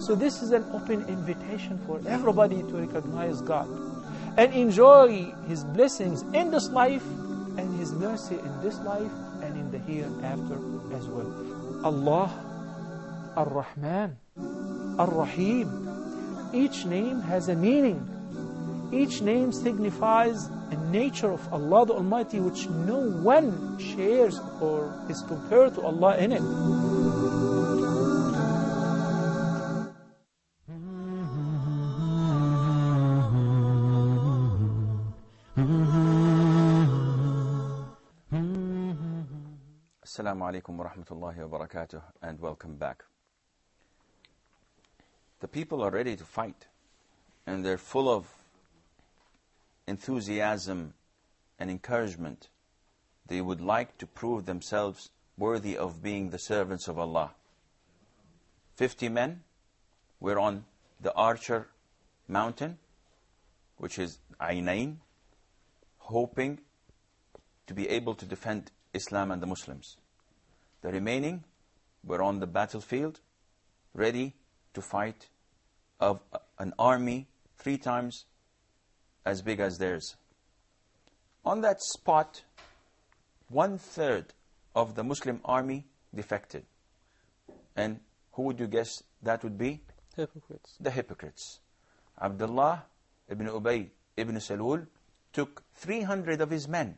So this is an open invitation for everybody to recognize God and enjoy His blessings in this life and His mercy in this life and in the hereafter as well. Allah, Ar-Rahman, Ar-Rahim. Each name has a meaning. Each name signifies a nature of Allah the Almighty which no one shares or is compared to Allah in it. Assalamu alaikum wa rahmatullahi wa barakatuh, and welcome back. The people are ready to fight, and they're full of enthusiasm and encouragement. They would like to prove themselves worthy of being the servants of Allah. 50 men were on the Archer mountain, which is Aynain, hoping to be able to defend Islam and the Muslims. The remaining were on the battlefield, ready to fight of an army 3 times as big as theirs. On that spot, 1/3 of the Muslim army defected. And who would you guess that would be? Hypocrites. The hypocrites. Abdullah ibn Ubay ibn Salul took 300 of his men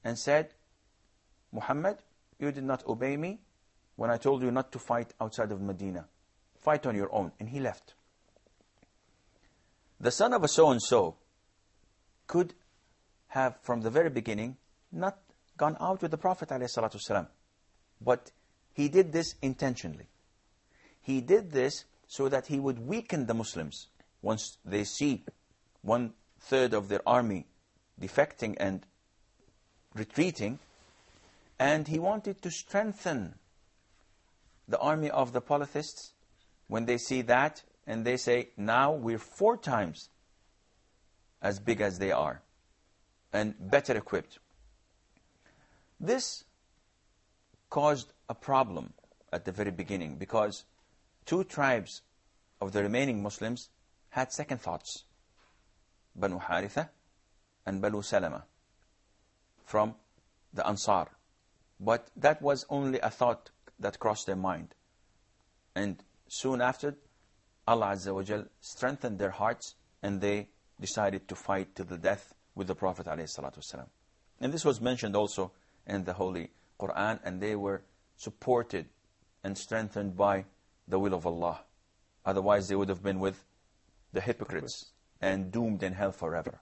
and said, Muhammad, you did not obey me when I told you not to fight outside of Medina. Fight on your own. And he left. The son of a so-and-so could have, from the very beginning, not gone out with the Prophet ﷺ. But he did this intentionally. He did this so that he would weaken the Muslims. Once they see 1/3 of their army defecting and retreating, and he wanted to strengthen the army of the polytheists. When they see that, and they say, now we're 4 times as big as they are, and better equipped. This caused a problem at the very beginning, because 2 tribes of the remaining Muslims had second thoughts. Banu Haritha and Banu Salama from the Ansar. But that was only a thought that crossed their mind. And soon after, Allah Azza wa Jal strengthened their hearts, and they decided to fight to the death with the Prophet ﷺ. And this was mentioned also in the Holy Quran, and they were supported and strengthened by the will of Allah. Otherwise they would have been with the hypocrites and doomed in hell forever.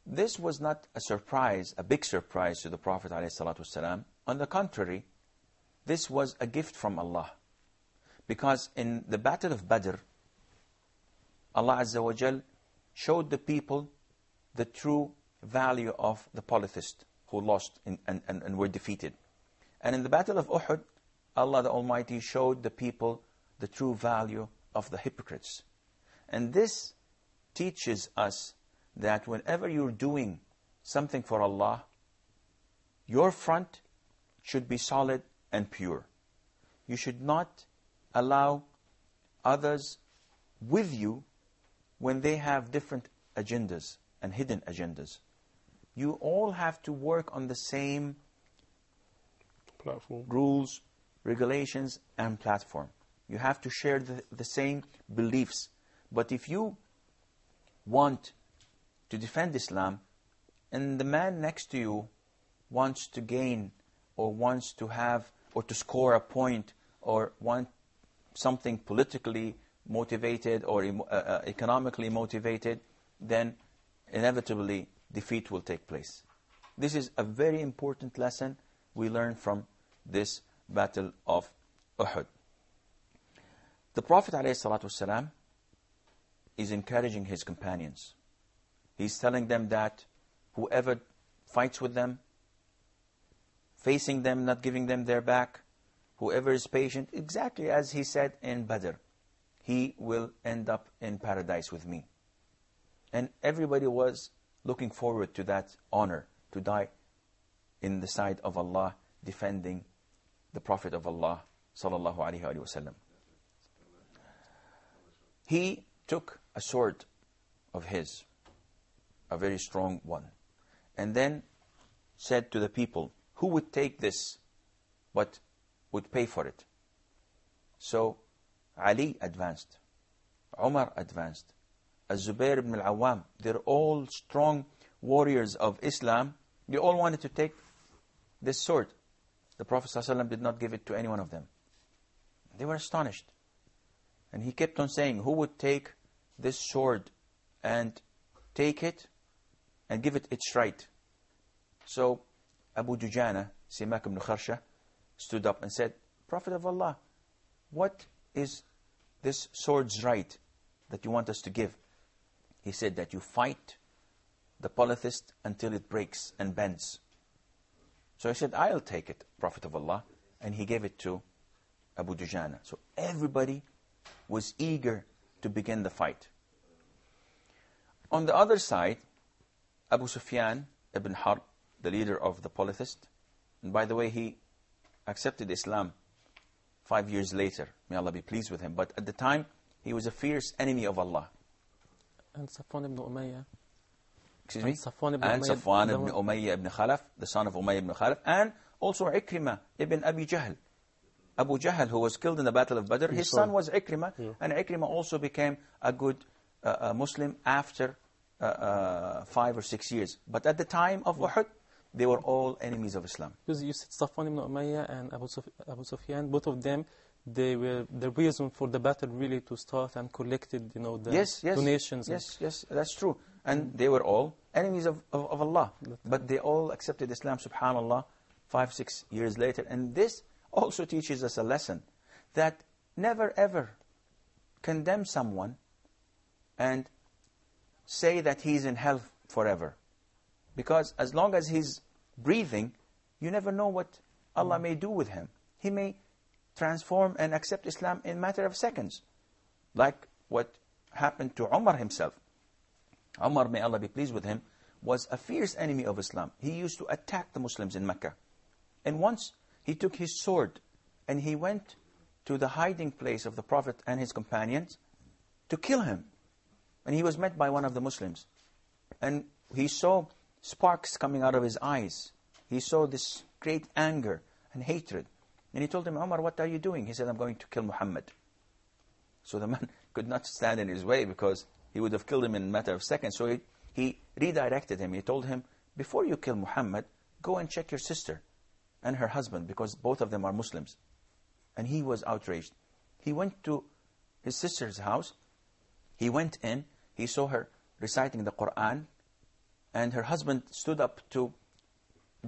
This was not a surprise, a big surprise to the Prophet ﷺ. On the contrary, this was a gift from Allah. Because in the Battle of Badr, Allah Azza wa Jal showed the people the true value of the polytheists who lost and were defeated. And in the Battle of Uhud, Allah the Almighty showed the people the true value of the hypocrites. And this teaches us that whenever you're doing something for Allah, your front should be solid and pure. You should not allow others with you when they have different agendas and hidden agendas. You all have to work on the same platform, rules, regulations, and platform. You have to share the same beliefs. But if you want to defend Islam, and the man next to you wants to gain, or wants to have, or to score a point, or want something politically motivated or economically motivated, then inevitably defeat will take place. This is a very important lesson we learn from this Battle of Uhud. The Prophet ﷺ is encouraging his companions. He's telling them that whoever fights with them, facing them, not giving them their back, whoever is patient, exactly as he said in Badr, he will end up in paradise with me. And everybody was looking forward to that honor, to die in the side of Allah, defending the Prophet of Allah, sallallahu alayhi wa sallam. He took a sword of his, a very strong one, and then said to the people, who would take this but would pay for it? So Ali advanced, Umar advanced, Az-Zubair ibn al-Awwam, they're all strong warriors of Islam. They all wanted to take this sword. The Prophet ﷺ did not give it to any one of them. They were astonished. And he kept on saying, who would take this sword and take it and give it its right? So Abu Dujana, Simak ibn Kharsha, stood up and said, Prophet of Allah, what is this sword's right that you want us to give? He said that you fight the polytheist until it breaks and bends. So he said, I'll take it, Prophet of Allah. And he gave it to Abu Dujana. So everybody was eager to begin the fight. On the other side, Abu Sufyan ibn Harb, the leader of the polytheist, and by the way, he accepted Islam 5 years later. May Allah be pleased with him. But at the time, he was a fierce enemy of Allah. And Safwan ibn Umayyah. Excuse me? And Safwan ibn Umayyah ibn Khalaf, the son of Umayyah ibn Khalaf, and also Ikrimah ibn Abi Jahl. Abu Jahl, who was killed in the Battle of Badr, his son was Ikrimah, and Ikrimah also became a good Muslim after 5 or 6 years. But at the time of Uhud, they were all enemies of Islam. Because you said Safwan ibn Umayyah and Abu Sufyan, both of them, they were the reason for the battle really to start and collected, the donations. Yes, that's true. And they were all enemies of Allah. But they all accepted Islam, subhanAllah, 5, 6 years later. And this also teaches us a lesson that never ever condemn someone and say that he's in hell forever. Because as long as he's breathing, you never know what Allah may do with him. He may transform and accept Islam in a matter of seconds. Like what happened to Umar himself. Umar, may Allah be pleased with him, was a fierce enemy of Islam. He used to attack the Muslims in Mecca. And once he took his sword and he went to the hiding place of the Prophet and his companions to kill him. And he was met by one of the Muslims. And he saw sparks coming out of his eyes. He saw this great anger and hatred. And he told him, Umar, what are you doing? He said, I'm going to kill Muhammad. So the man could not stand in his way because he would have killed him in a matter of seconds. So he redirected him. He told him, before you kill Muhammad, go and check your sister and her husband, because both of them are Muslims. And he was outraged. He went to his sister's house. He went in. He saw her reciting the Quran. And her husband stood up to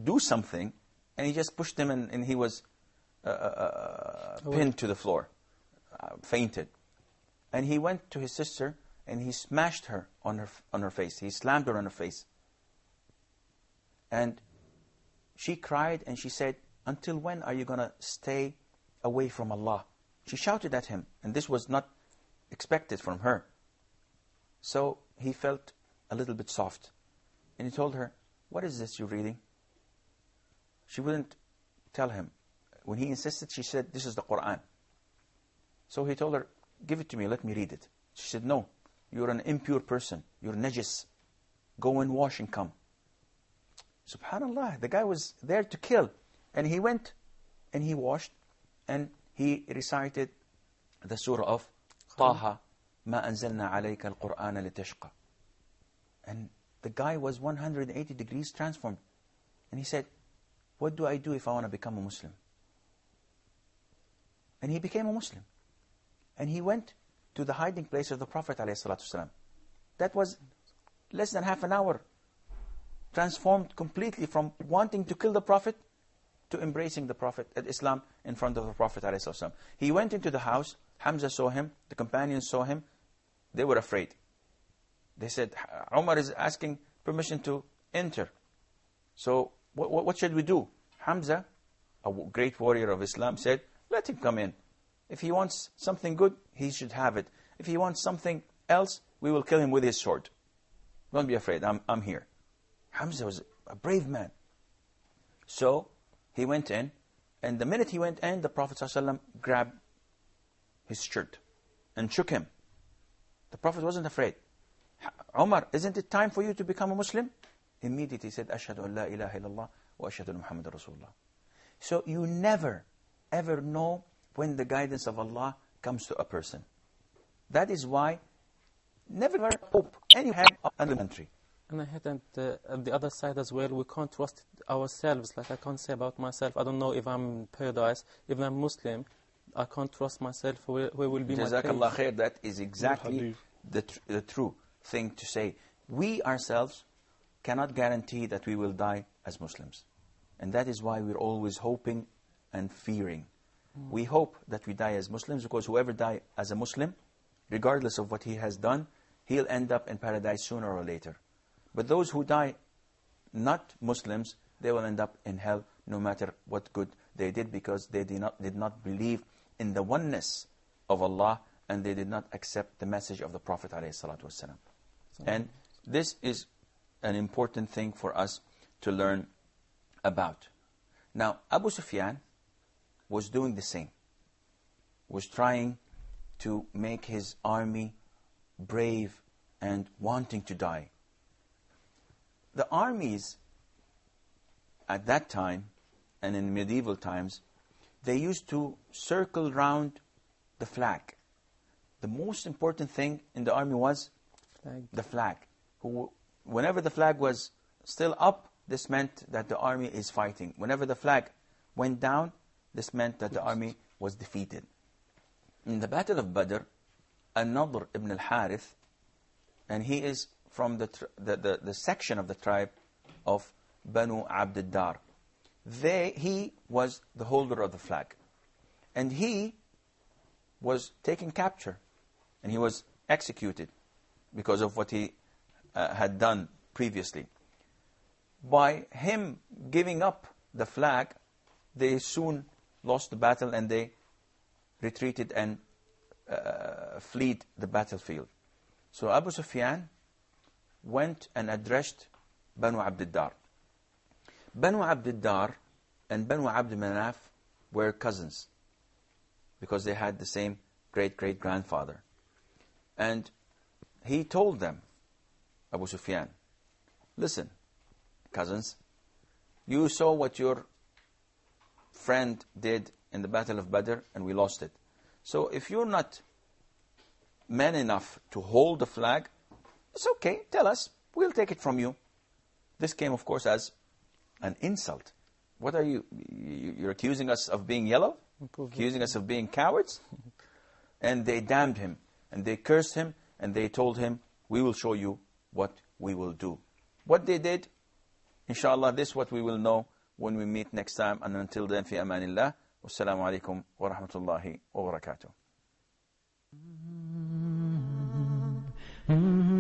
do something. And he just pushed him, and he was pinned to the floor, fainted. And he went to his sister, and he smashed her on her face. He slammed her on her face. And she cried, and she said, until when are you going to stay away from Allah? She shouted at him, and this was not expected from her. So he felt a little bit soft. And he told her, what is this you're reading? She wouldn't tell him. When he insisted, she said, this is the Quran. So he told her, give it to me, let me read it. She said, no, you're an impure person. You're najis. Go and wash and come. Subhanallah, the guy was there to kill. And he went and he washed and he recited the surah of Taha, Ma anzalna alayka al-Qur'ana litashqa. And the guy was 180 degrees transformed. And he said, what do I do if I want to become a Muslim? And he became a Muslim. And he went to the hiding place of the Prophet ﷺ. That was less than half an hour. Transformed completely from wanting to kill the Prophet to embracing the Prophet, Islam in front of the Prophet ﷺ. He went into the house. Hamza saw him. The companions saw him. They were afraid. They said, Umar is asking permission to enter. So what should we do? Hamza, a great warrior of Islam, said, let him come in. If he wants something good, he should have it. If he wants something else, we will kill him with his sword. Don't be afraid, I'm here. Hamza was a brave man. So he went in And the minute he went in, the Prophet ﷺ grabbed his shirt and shook him. The Prophet wasn't afraid. Umar, isn't it time for you to become a Muslim? Immediately he said, Ashhadu an la ilaha illallah wa ashhadu anna Muhammadan Rasulullah. So you never, ever know when the guidance of Allah comes to a person. That is why never hope any hand on the country. And I had on the other side as well, we can't trust ourselves. Like I can't say about myself, I don't know if I'm in paradise. If I'm Muslim, I can't trust myself. Where will be my place? Jazakallah khair. That is exactly the true thing to say. We ourselves cannot guarantee that we will die as Muslims. And that is why we're always hoping and fearing. We hope that we die as Muslims, because whoever dies as a Muslim, regardless of what he has done, he'll end up in paradise sooner or later. But those who die not Muslims, they will end up in hell no matter what good they did, because they did not believe in the oneness of Allah, and they did not accept the message of the Prophet ﷺ. And this is an important thing for us to learn about. Now, Abu Sufyan was doing the same. Was trying to make his army brave and wanting to die. The armies at that time, and in medieval times, they used to circle round the flag. The most important thing in the army was the flag. Whenever the flag was still up, this meant that the army is fighting. Whenever the flag went down, this meant that the army was defeated. In the Battle of Badr, An-Nadr ibn al-Harith, and he is from the section of the tribe of Banu Abd ad-Dar. He was the holder of the flag. And he was taken capture. And he was executed because of what he had done previously. By him giving up the flag, they soon lost the battle, and they retreated and fled the battlefield. So Abu Sufyan went and addressed Banu Abd ad-Dar. Banu Abd ad-Dar and Banu Abd Manaf were cousins, because they had the same great-great-grandfather. And he told them, Abu Sufyan, listen, cousins, you saw what your friend did in the Battle of Badr, and we lost it. So if you're not men enough to hold the flag, it's okay, tell us, we'll take it from you. This came, of course, as an insult. What are you? You're accusing us of being yellow? Accusing us of being cowards? And they damned him, and they cursed him, and they told him, we will show you what we will do. What they did, inshallah, this is what we will know when we meet next time. And until then, fi amanillah. Wassalamu alaikum wa rahmatullahi wa barakatuh. Mm-hmm.